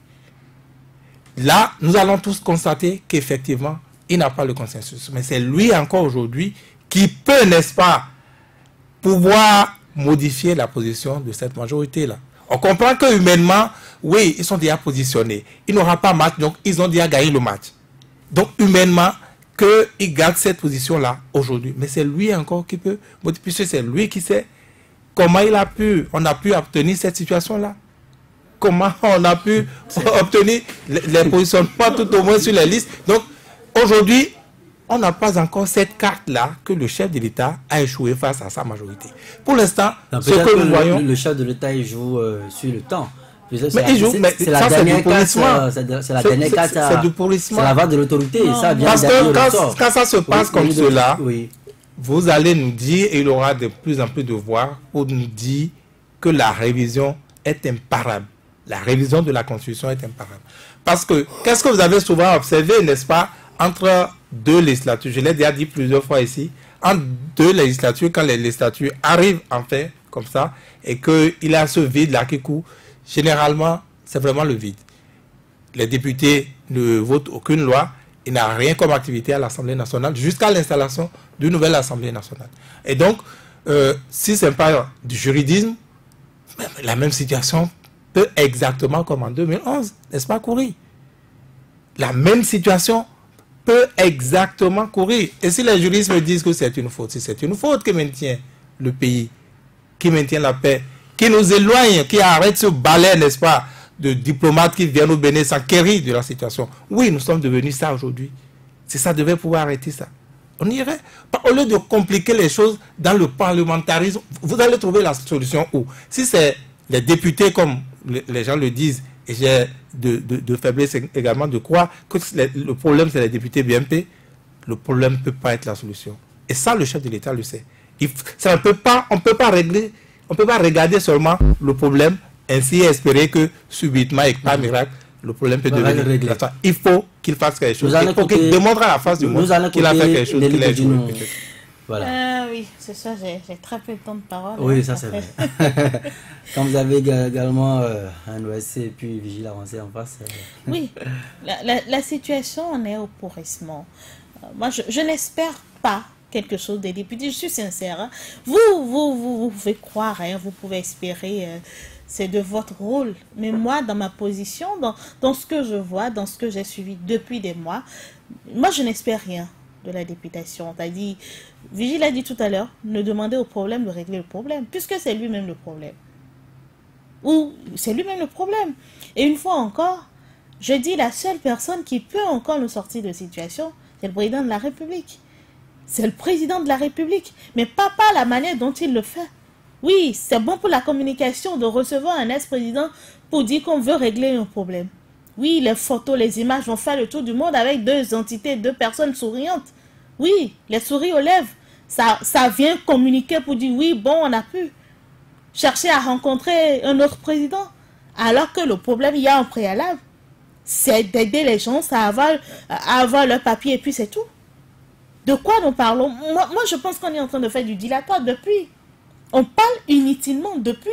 Là, nous allons tous constater qu'effectivement, il n'a pas le consensus. Mais c'est lui encore aujourd'hui qui peut, n'est-ce pas, pouvoir modifier la position de cette majorité-là. On comprend que humainement, oui, ils sont déjà positionnés. Il n'aura pas match, donc ils ont déjà gagné le match. Donc humainement, qu'il garde cette position-là aujourd'hui. Mais c'est lui encore qui peut modifier, puisque c'est lui qui sait comment on a pu obtenir cette situation-là. Comment on a pu obtenir les positionnements tout au moins sur les listes. Donc aujourd'hui, on n'a pas encore cette carte-là que le chef de l'État a échoué face à sa majorité. Pour l'instant, ce que nous voyons... Le chef de l'État joue sur le temps. C'est la dernière carte. C'est la dernière carte. C'est du pourrissement. C'est la vente de l'autorité. Parce que quand ça se passe comme cela, vous allez nous dire, et il y aura de plus en plus de voix pour nous dire que la révision est imparable. La révision de la Constitution est imparable. Parce que, qu'est-ce que vous avez souvent observé, n'est-ce pas, entre deux législatures, je l'ai déjà dit plusieurs fois ici, entre deux législatures, quand les législatures arrivent en fait comme ça, et qu'il y a ce vide-là qui court, généralement, c'est vraiment le vide. Les députés ne votent aucune loi, il n'y a rien comme activité à l'Assemblée nationale, jusqu'à l'installation d'une nouvelle Assemblée nationale. Et donc, si ce n'est pas du juridisme, la même situation peut exactement comme en 2011, n'est-ce pas, courir? La même situation peut exactement courir. Et si les juristes me disent que c'est une faute, si c'est une faute qui maintient le pays, qui maintient la paix, qui nous éloigne, qui arrête ce balai, n'est-ce pas, de diplomates qui viennent au Bénin s'enquérir de la situation. Oui, nous sommes devenus ça aujourd'hui. C'est ça, devait pouvoir arrêter ça. On irait. Au lieu de compliquer les choses dans le parlementarisme, vous allez trouver la solution où? Si c'est les députés, comme les gens le disent, et j'ai de faiblesse également de croire que le problème c'est les députés BNP, le problème ne peut pas être la solution. Et ça, le chef de l'État le sait. On ne peut pas régler, on ne peut pas regarder seulement le problème ainsi espérer que subitement et par miracle, le problème peut devenir réglé. Il faut qu'il fasse quelque chose. Il faut qu'il démontre à la face du monde qu'il a fait quelque chose qu'il a joué. Voilà. Oui, c'est ça, j'ai très peu de temps de parole. Oui, ça c'est vrai. Quand vous avez également un OSC et puis Vigile avancé en face. Oui, la situation en est au pourrissement. Moi, je n'espère pas quelque chose des députés, je suis sincère. Hein. Vous pouvez croire, hein, vous pouvez espérer, c'est de votre rôle. Mais moi, dans ma position, dans ce que je vois, dans ce que j'ai suivi depuis des mois, moi, je n'espère rien de la députation. On a dit, Vigile a dit tout à l'heure, ne demandez au problème de régler le problème, puisque c'est lui-même le problème. Ou c'est lui-même le problème. Et une fois encore, je dis la seule personne qui peut encore nous sortir de situation, c'est le président de la République. C'est le président de la République, mais pas la manière dont il le fait. Oui, c'est bon pour la communication de recevoir un ex-président pour dire qu'on veut régler un problème. Oui, les photos, les images vont faire le tour du monde avec deux entités, deux personnes souriantes. Oui, les souris aux lèvres. Ça vient communiquer pour dire oui, bon, on a pu chercher à rencontrer un autre président. Alors que le problème, il y a un préalable. C'est d'aider les gens à avoir leur papier et puis c'est tout. De quoi nous parlons? Moi, je pense qu'on est en train de faire du dilatoire depuis. On parle inutilement depuis.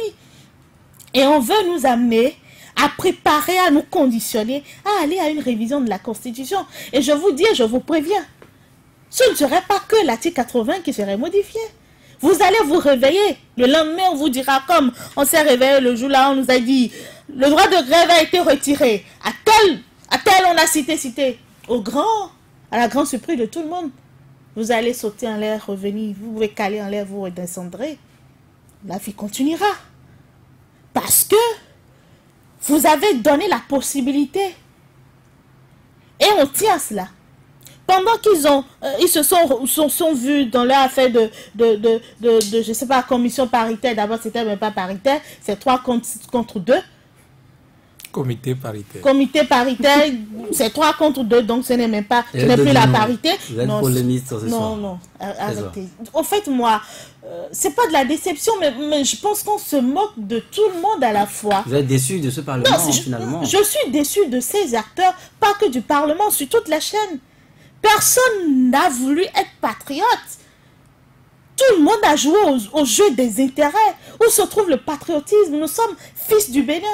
Et on veut nous amener à préparer, à nous conditionner, à aller à une révision de la Constitution. Et je vous dis, je vous préviens, ce ne serait pas que l'article 80 qui serait modifié. Vous allez vous réveiller. Le lendemain, on vous dira, comme on s'est réveillé le jour-là, on nous a dit, le droit de grève a été retiré. À tel on a cité. À la grande surprise de tout le monde. Vous allez sauter en l'air, revenir, vous pouvez caler en l'air, vous redescendrez. La vie continuera. Parce que vous avez donné la possibilité. Et on tient à cela. Pendant qu'ils se sont vus dans leur affaire je sais pas, commission paritaire, d'abord c'était même pas paritaire, c'est 3 contre 2. Comité paritaire. Comité paritaire, c'est 3 contre 2, donc ce n'est même pas, ce n'est plus la parité. Non, arrêtez. En fait, moi, c'est pas de la déception, mais je pense qu'on se moque de tout le monde à la fois. Vous êtes déçu de ce Parlement, finalement? Je suis déçu de ces acteurs, pas que du Parlement, sur toute la chaîne. Personne n'a voulu être patriote. Tout le monde a joué au jeu des intérêts. Où se trouve le patriotisme? Nous sommes fils du Bénin.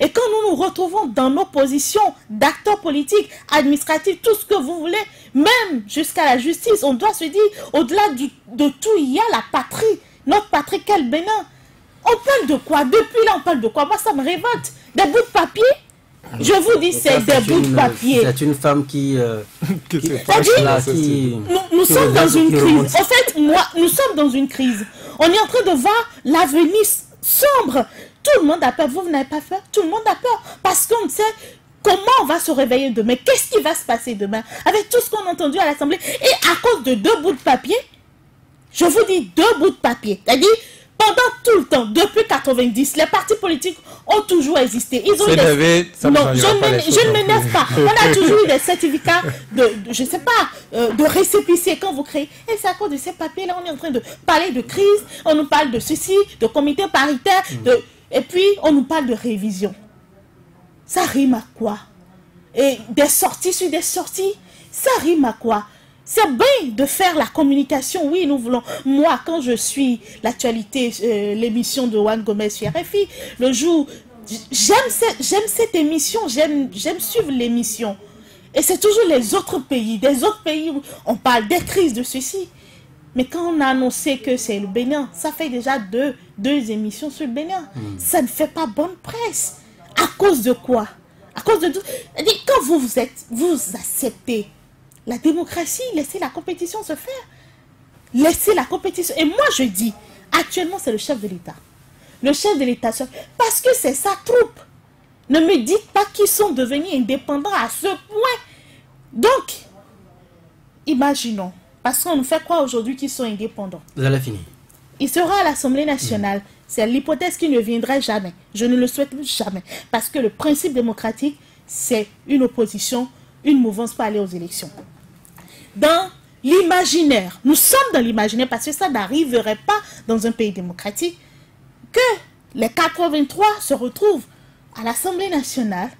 Et quand nous nous retrouvons dans nos positions d'acteurs politiques, administratifs, tout ce que vous voulez, même jusqu'à la justice, on doit se dire, au-delà de tout, il y a la patrie. Notre patrie, quel Bénin? On parle de quoi? Depuis là, on parle de quoi? Moi, ça me révolte. Des bouts de papier? Je vous dis, c'est des bouts de papier. C'est une femme qui nous sommes dans une crise. En fait, nous sommes dans une crise. On est en train de voir l'avenir sombre. Tout le monde a peur. Vous n'avez pas peur? Tout le monde a peur. Parce qu'on ne sait comment on va se réveiller demain. Qu'est-ce qui va se passer demain? Avec tout ce qu'on a entendu à l'Assemblée. Et à cause de 2 bouts de papier, je vous dis 2 bouts de papier. C'est-à-dire, pendant tout le temps, depuis 90, les partis politiques ont toujours existé. Ils ont je ne m'énerve pas. On a toujours eu des certificats je ne sais pas, de récépissé quand vous créez. Et c'est à cause de ces papiers-là, on est en train de parler de crise, on nous parle de ceci, de comité paritaire, et puis on nous parle de révision. Ça rime à quoi? Et des sorties sur des sorties, ça rime à quoi? C'est bien de faire la communication, oui, nous voulons. Moi, quand je suis l'actualité, l'émission de Juan Gomez sur RFI, le jour, j'aime cette émission, j'aime suivre l'émission. Et c'est toujours les autres pays, des autres pays où on parle des crises de ceci. Mais quand on a annoncé que c'est le Bénin, ça fait déjà deux émissions sur le Bénin. Ça ne fait pas bonne presse. À cause de quoi? À cause de tout. Quand vous acceptez la démocratie, laissez la compétition se faire. Laissez la compétition. Et moi, je dis, actuellement, c'est le chef de l'État. Le chef de l'État, parce que c'est sa troupe. Ne me dites pas qu'ils sont devenus indépendants à ce point. Donc, imaginons, parce qu'on nous fait croire aujourd'hui qu'ils sont indépendants. Vous allez finir. Il sera à l'Assemblée nationale. C'est l'hypothèse qui ne viendrait jamais. Je ne le souhaite jamais. Parce que le principe démocratique, c'est une opposition, une mouvance pour aller aux élections. Dans l'imaginaire, nous sommes dans l'imaginaire parce que ça n'arriverait pas dans un pays démocratique que les 83 se retrouvent à l'Assemblée nationale,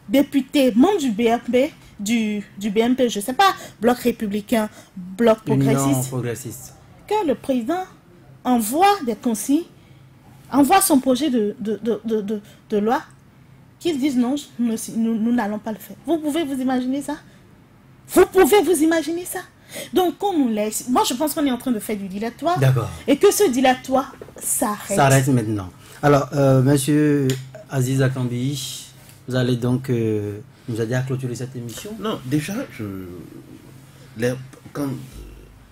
députés, membres du BNP, du BNP, je ne sais pas, bloc républicain, bloc progressiste, que le président envoie des consignes, envoie son projet de loi, qu'ils disent non, nous n'allons pas le faire. Vous pouvez vous imaginer ça? Vous pouvez vous imaginer ça? Donc, on nous laisse. Moi, je pense qu'on est en train de faire du dilatoire. D'accord. Et que ce dilatoire s'arrête. S'arrête maintenant. Alors, monsieur Aziz Akambi, vous allez donc nous aider à clôturer cette émission? Non, déjà,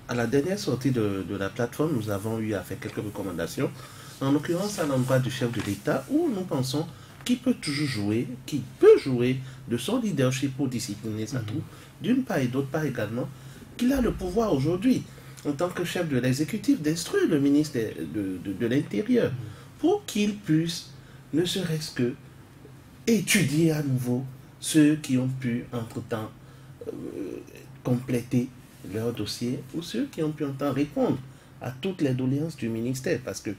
à la dernière sortie de la plateforme, nous avons eu à faire quelques recommandations. En l'occurrence, à l'endroit du chef de l'État, où nous pensons qu'il peut toujours jouer, qu'il peut jouer de son leadership pour discipliner sa troupe, d'une part et d'autre part également, qu'il a le pouvoir aujourd'hui, en tant que chef de l'exécutif, d'instruire le ministre de l'Intérieur, pour qu'il puisse, ne serait-ce que, étudier à nouveau ceux qui ont pu, entre-temps, compléter leur dossier, ou ceux qui ont pu, en-temps, répondre à toutes les doléances du ministère. Parce que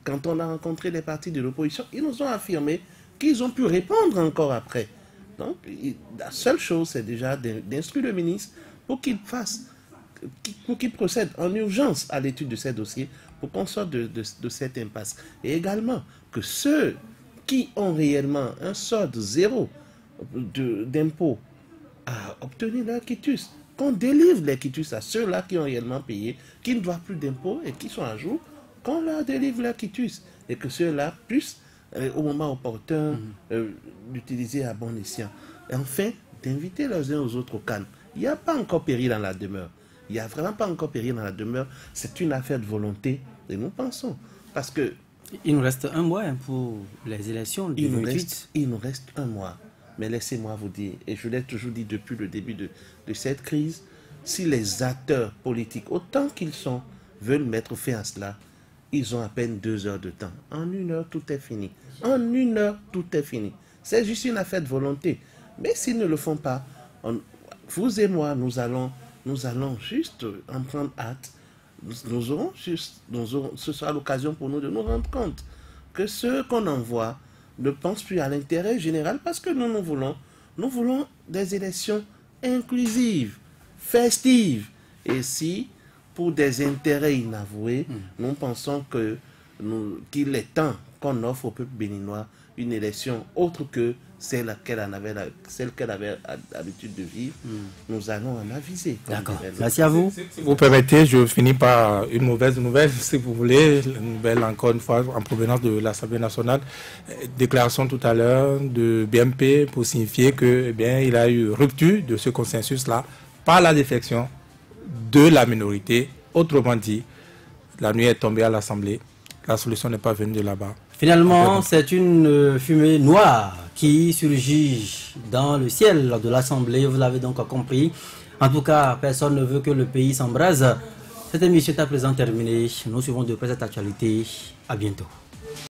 quand on a rencontré les partis de l'opposition, ils nous ont affirmé qu'ils ont pu répondre encore après. Donc, la seule chose, c'est déjà d'instruire le ministre pour qu'il procède en urgence à l'étude de ces dossiers pour qu'on sorte de cette impasse. Et également, que ceux qui ont réellement un solde zéro d'impôts à obtenir leur quitus. Qu'on délivre les quitus à ceux-là qui ont réellement payé, qui ne doivent plus d'impôts et qui sont à jour, qu'on leur délivre leur quitus et que ceux-là puissent, au moment opportun, l'utiliser à bon escient. Et enfin, d'inviter les uns aux autres au calme. Il n'y a pas encore péril dans la demeure. Il n'y a vraiment pas encore péril dans la demeure. C'est une affaire de volonté et nous pensons. Parce que... Il nous reste un mois pour les élections du 28. Il nous reste un mois. Mais laissez-moi vous dire, et je l'ai toujours dit depuis le début de cette crise, si les acteurs politiques, autant qu'ils sont, veulent mettre fin à cela, ils ont à peine 2 heures de temps. En 1 heure, tout est fini. En 1 heure, tout est fini. C'est juste une affaire de volonté. Mais s'ils ne le font pas, vous et moi, nous allons juste en prendre hâte. Ce sera l'occasion pour nous de nous rendre compte que ceux qu'on envoie ne pensent plus à l'intérêt général parce que nous voulons des élections inclusives, festives. Et si, pour des intérêts inavoués, nous pensons qu'il est temps qu'on offre au peuple béninois une élection autre que celle qu'elle avait l'habitude de vivre, nous allons en aviser. D'accord. Merci à vous. Si vous permettez, je finis par une mauvaise nouvelle, si vous voulez, une nouvelle encore une fois en provenance de l'Assemblée nationale. Déclaration tout à l'heure de BMP pour signifier que, eh bien, il a eu rupture de ce consensus-là par la défection de la minorité. Autrement dit, la nuit est tombée à l'Assemblée. La solution n'est pas venue de là-bas. Finalement, c'est une fumée noire qui surgit dans le ciel de l'Assemblée. Vous l'avez donc compris. En tout cas, personne ne veut que le pays s'embrase. Cette émission est à présent terminée. Nous suivons de près cette actualité. À bientôt.